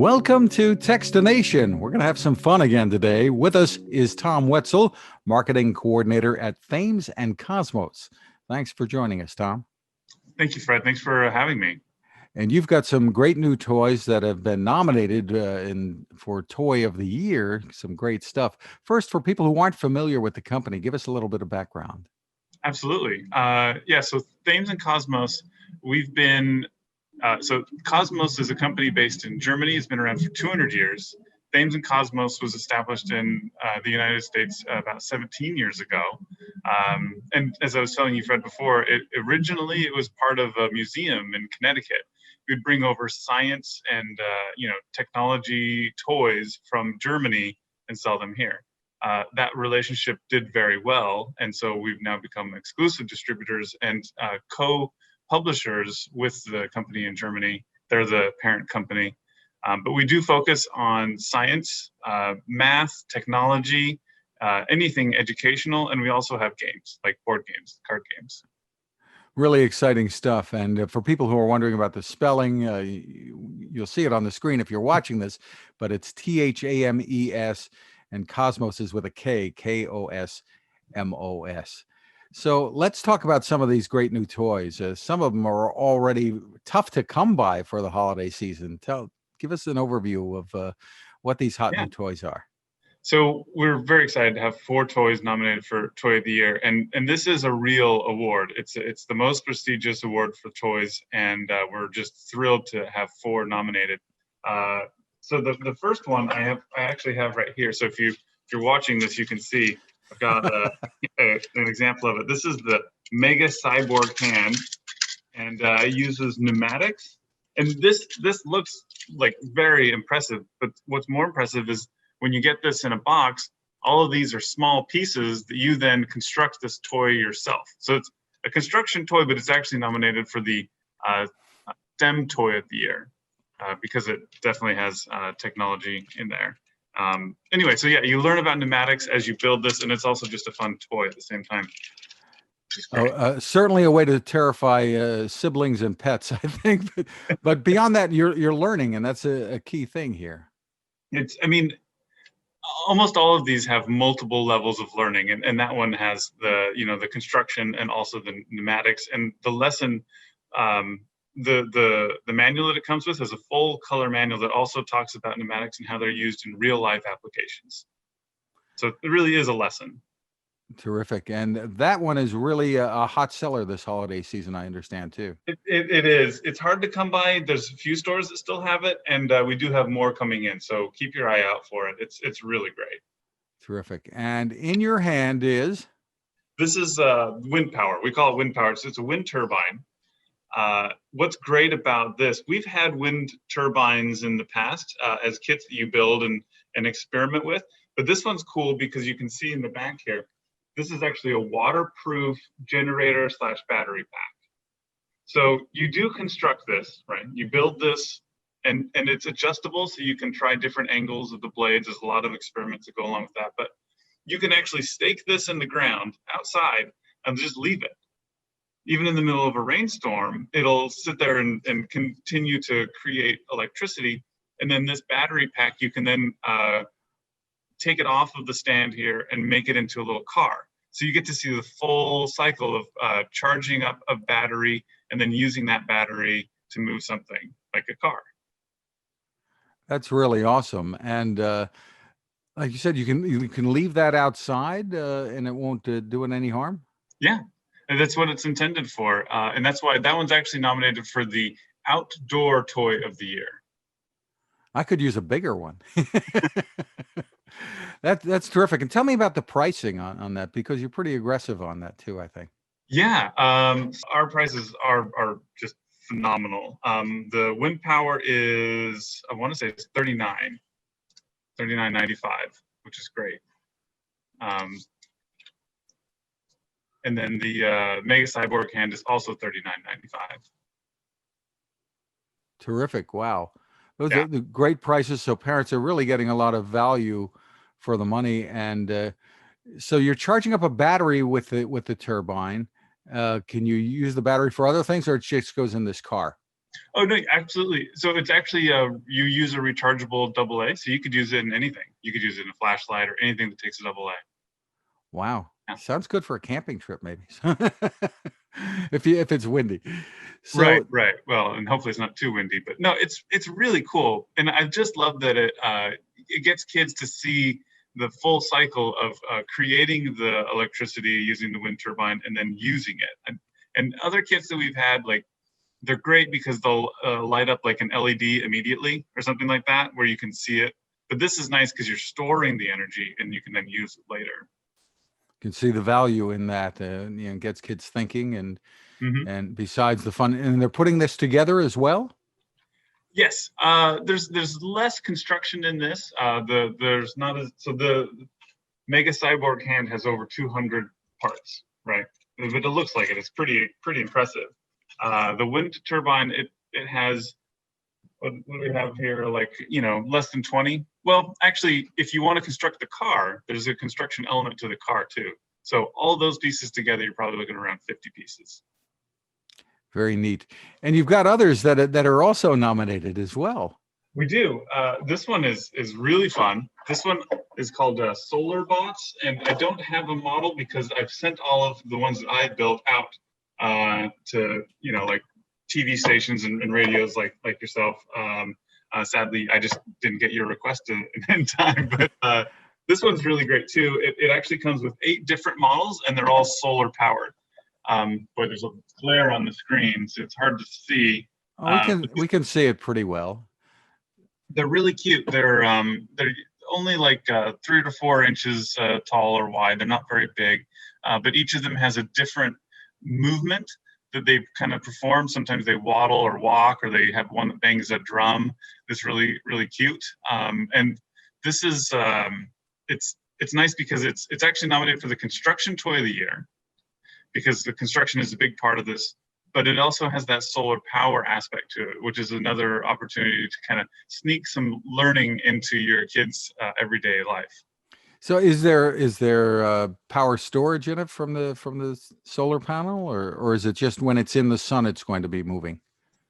Welcome to Techstination. We're going to have some fun again today. With us is Tom Wetzel, Marketing Coordinator at Thames and Cosmos. Thanks for joining us, Tom. Thank you, Fred. Thanks for having me. And you've got some great new toys that have been nominated for Toy of the Year. Some great stuff. First, for people who aren't familiar with the company, give us a little bit of background. Absolutely. So Thames and Cosmos, we've been, so Cosmos is a company based in Germany. It's been around for 200 years. Thames and Cosmos was established in the United States about 17 years ago. And as I was telling you, Fred, before, originally it was part of a museum in Connecticut. We'd bring over science and technology toys from Germany and sell them here. That relationship did very well, and so we've now become exclusive distributors and co-publishers with the company in Germany. They're the parent company, but we do focus on science, math, technology, anything educational, and we also have games like board games, card games. Really exciting stuff. And for people who are wondering about the spelling, you'll see it on the screen if you're watching this, but it's Thames and Cosmos is with a K, Kosmos. So let's talk about some of these great new toys. Some of them are already tough to come by for the holiday season. Give us an overview of what these hot new toys are. So we're very excited to have 4 toys nominated for Toy of the Year, and this is a real award. It's the most prestigious award for toys, and we're just thrilled to have 4 nominated. So the first one I actually have right here. So if you're watching this, you can see I've got an example of it. This is the Mega Cyborg hand, and it uses pneumatics. And this looks like very impressive, but what's more impressive is when you get this in a box, all of these are small pieces that you then construct this toy yourself. So it's a construction toy, but it's actually nominated for the STEM Toy of the Year because it definitely has technology in there. Anyway, so yeah, you learn about pneumatics as you build this, and it's also just a fun toy at the same time. Certainly a way to terrify siblings and pets, I think. But beyond that, you're learning, and that's a key thing here. Almost all of these have multiple levels of learning, and that one has the construction and also the pneumatics, and the lesson. The manual that it comes with is a full color manual that also talks about pneumatics and how they're used in real life applications. So it really is a lesson. Terrific. And that one is really a hot seller this holiday season, I understand, too. It is. It's hard to come by. There's a few stores that still have it, and we do have more coming in. So keep your eye out for it. It's really great. Terrific. And in your hand is? This is wind power. We call it wind power. So it's a wind turbine. What's great about this, we've had wind turbines in the past as kits that you build and experiment with. But this one's cool because you can see in the back here, this is actually a waterproof generator / battery pack. So you do construct this, right? You build this and it's adjustable so you can try different angles of the blades. There's a lot of experiments that go along with that, but you can actually stake this in the ground outside and just leave it. Even in the middle of a rainstorm, it'll sit there and continue to create electricity. And then this battery pack, you can then take it off of the stand here and make it into a little car. So you get to see the full cycle of charging up a battery and then using that battery to move something like a car. That's really awesome. And like you said, you can leave that outside and it won't do it any harm? Yeah, and that's what it's intended for. And that's why that one's actually nominated for the Outdoor Toy of the Year. I could use a bigger one. That's terrific. And tell me about the pricing on that, because you're pretty aggressive on that too, I think. Yeah, our prices are just phenomenal. The wind power is, I want to say it's $39.95, which is great. And then the Mega Cyborg hand is also $39.95. Terrific. Wow. Those are the great prices. So parents are really getting a lot of value for the money. And so you're charging up a battery with the turbine. Can you use the battery for other things, or it just goes in this car? Oh no, absolutely. So it's actually you use a rechargeable AA, so you could use it in anything. You could use it in a flashlight or anything that takes a AA. Wow. Yeah. Sounds good for a camping trip, maybe. If it's windy. Right, So right. Well, and hopefully it's not too windy, but no, it's really cool, and I just love that it gets kids to see the full cycle of creating the electricity using the wind turbine and then using it. And other kits that we've had, like, they're great because they'll light up like an LED immediately or something like that, where you can see it. But this is nice because you're storing the energy and you can then use it later. you can see the value in that, gets kids thinking, Mhm. and besides the fun, and they're putting this together as well. Yes, there's less construction in this. There's not as so the Mega Cyborg hand has over 200 parts, right? But it looks like it. It's pretty impressive. The wind turbine, it has, what do we have here? Like, less than 20. Well, actually, if you want to construct the car, there's a construction element to the car too. So all those pieces together, you're probably looking around 50 pieces. Very neat. And you've got others that are also nominated as well. We do. This one is really fun. This one is called Solar Bots, and I don't have a model because I've sent all of the ones that I built out to like TV stations and radios like yourself. Sadly, I just didn't get your request in time, but this one's really great too. It actually comes with 8 different models, and they're all solar powered. But there's a glare on the screen, so it's hard to see. Oh, we can see it pretty well. They're really cute. They're only like 3 to 4 inches tall or wide. They're not very big, but each of them has a different movement that they kind of perform. Sometimes they waddle or walk, or they have one that bangs a drum. That's really cute. And this is it's nice because it's actually nominated for the Construction Toy of the Year, because the construction is a big part of this, but it also has that solar power aspect to it, which is another opportunity to kind of sneak some learning into your kids' everyday life. So is there power storage in it from the solar panel, or is it just when it's in the sun it's going to be moving?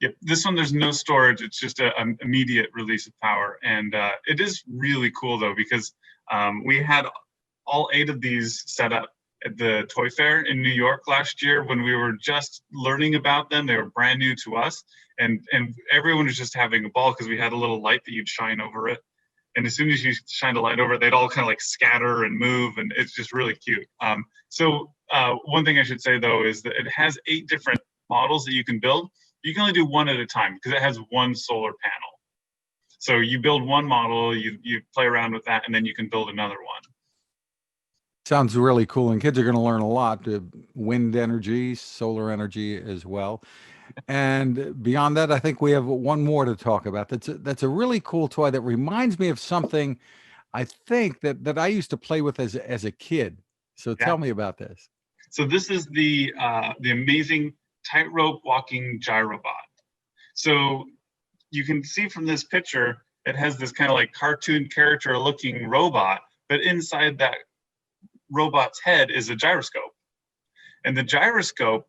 Yep, this one there's no storage. It's just an immediate release of power, and it is really cool though, because we had all 8 of these set up at the Toy Fair in New York last year when we were just learning about them. They were brand new to us, and everyone was just having a ball because we had a little light that you'd shine over it. And as soon as you shine a light over it, they'd all kind of like scatter and move, and it's just really cute. So one thing I should say though is that it has 8 different models that you can build. You can only do one at a time because it has one solar panel. So you build one model, you play around with that, and then you can build another one. Sounds really cool, and kids are going to learn a lot. Wind energy, solar energy as well. And beyond that, I think we have one more to talk about. That's a really cool toy that reminds me of something I think that I used to play with as a kid. So Yeah. tell me about this. So this is the amazing tightrope walking gyrobot. So you can see from this picture, it has this kind of like cartoon character looking robot, but inside that robot's head is a gyroscope. And the gyroscope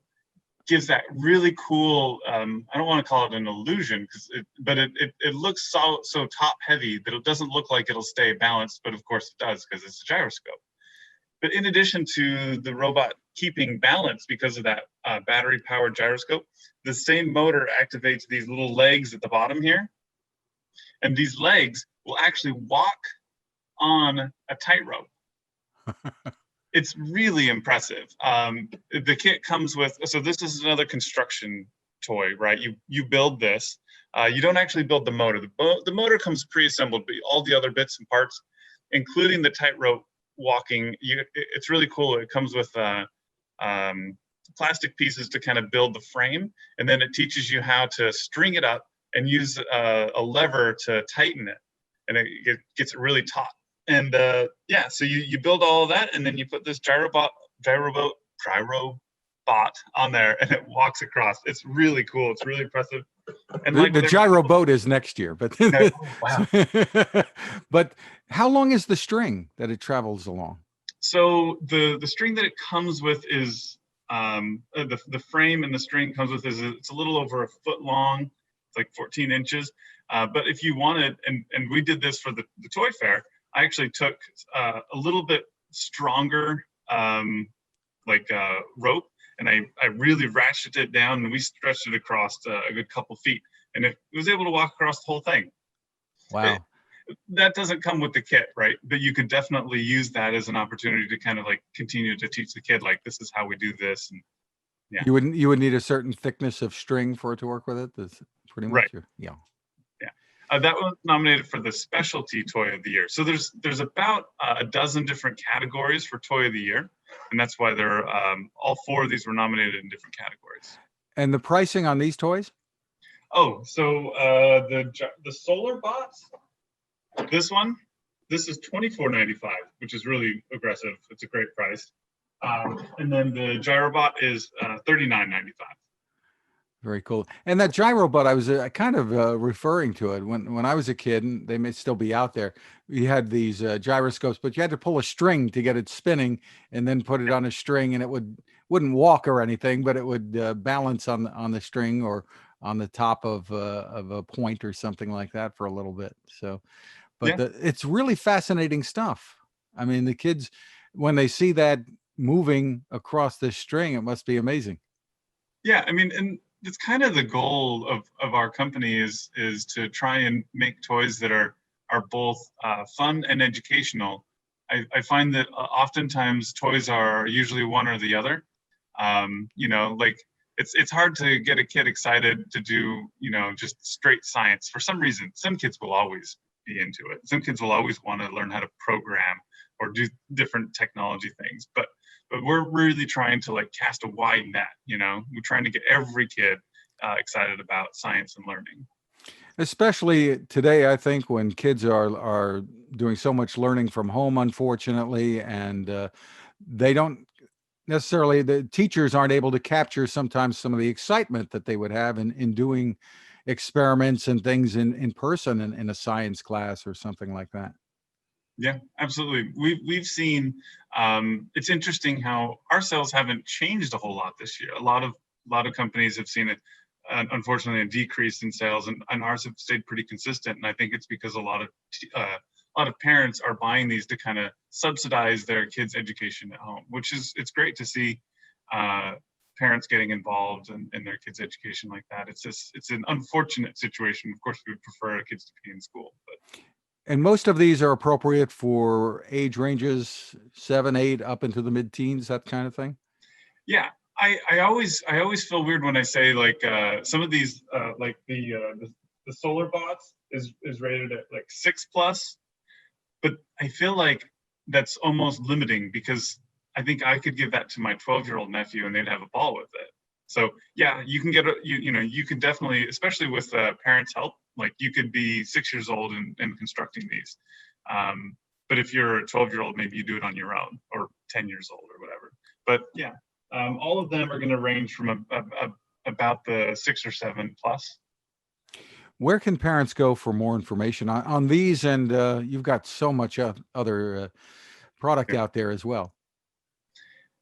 gives that really cool, I don't want to call it an illusion, but it looks so top heavy that it doesn't look like it'll stay balanced, but of course it does because it's a gyroscope. But in addition to the robot keeping balance because of that battery powered gyroscope, the same motor activates these little legs at the bottom here. And these legs will actually walk on a tightrope. It's really impressive. The kit comes with, so this is another construction toy, right? You build this. You don't actually build the motor. The motor comes pre-assembled, but all the other bits and parts, including the tightrope walking, it's really cool. It comes with plastic pieces to kind of build the frame, and then it teaches you how to string it up and use a lever to tighten it, and it gets it really taut. And yeah, so you build all of that, and then you put this gyrobot on there, and it walks across. It's really cool. It's really impressive. And the Gyrobot is next year, but wow. But how long is the string that it travels along? So the string that it comes with is the frame, and the string comes with it's a little over 1 foot long, It's like 14 inches. But if you wanted, and we did this for the toy fair, I actually took a little bit stronger rope, and I really ratcheted it down, and we stretched it across a good couple feet, and it was able to walk across the whole thing. Wow. That doesn't come with the kit, right? But you could definitely use that as an opportunity to kind of like continue to teach the kid, like, this is how we do this. And yeah. You would need a certain thickness of string for it to work with it. That's pretty much Right. your, yeah. That was nominated for the specialty toy of the year. So there's about a dozen different categories for toy of the year, and that's why they're all 4 of these were nominated in different categories. And the pricing on these toys? Oh, so the solar bots, this is $24.95, which is really aggressive. It's a great price. And then the Gyrobot is $39.95. Very cool. And that Gyrobot, I was kind of referring to it when I was a kid, and they may still be out there. You had these gyroscopes, but you had to pull a string to get it spinning, and then put it on a string, and it wouldn't walk or anything, but it would balance on the string or on the top of a point or something like that for a little bit. So, but it's really fascinating stuff. I mean, the kids, when they see that moving across this string, it must be amazing. Yeah, I mean, and it's kind of the goal of our company is to try and make toys that are both fun and educational. I find that oftentimes toys are usually one or the other. Like it's hard to get a kid excited to do, just straight science. For some reason, some kids will always be into it. Some kids will always want to learn how to program or do different technology things. But we're really trying to like cast a wide net, we're trying to get every kid excited about science and learning. Especially today, I think, when kids are doing so much learning from home, unfortunately, and they don't necessarily, the teachers aren't able to capture sometimes some of the excitement that they would have in doing experiments and things in person in a science class or something like that. Yeah, absolutely. We've seen, it's interesting how our sales haven't changed a whole lot this year. A lot of companies have seen it, unfortunately, a decrease in sales, and ours have stayed pretty consistent. And I think it's because a lot of parents are buying these to kind of subsidize their kids' education at home, which it's great to see parents getting involved in their kids' education like that. It's an unfortunate situation. Of course, we would prefer our kids to be in school, but. And most of these are appropriate for age ranges 7, 8, up into the mid-teens, that kind of thing. Yeah, I always feel weird when I say like some of these like the solar bots is rated at like 6+, but I feel like that's almost limiting, because I think I could give that to my 12-year-old nephew and they'd have a ball with it. So yeah, you can get you can definitely, especially with parents' help, like you could be 6 years old and constructing these. But if you're a 12-year-old, maybe you do it on your own, or 10 years old or whatever. But yeah, all of them are going to range from about the 6 or 7+. Where can parents go for more information on these? And you've got so much other product out there as well.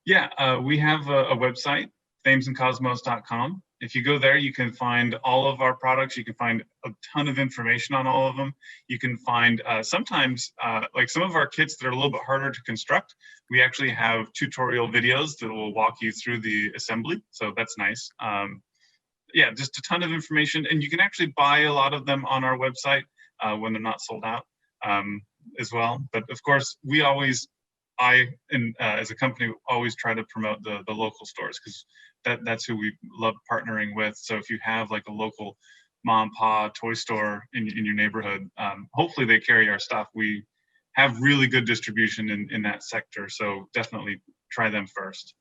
Yeah, we have a website, thamesandcosmos.com. If you go there, you can find all of our products. You can find a ton of information on all of them. You can find sometimes, like some of our kits that are a little bit harder to construct, we actually have tutorial videos that will walk you through the assembly. So that's nice. Yeah, just a ton of information. And you can actually buy a lot of them on our website when they're not sold out as well. But of course, as a company, always try to promote the local stores, because that's who we love partnering with. So if you have like a local mom and pop toy store in your neighborhood, hopefully they carry our stuff. We have really good distribution in that sector, so definitely try them first.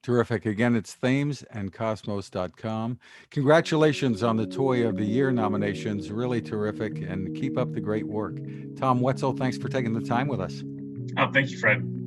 Terrific. Again, it's thamesandcosmos.com. Congratulations on the Toy of the Year nominations. Really terrific, and keep up the great work. Tom Wetzel, thanks for taking the time with us. Oh, thank you, Fred.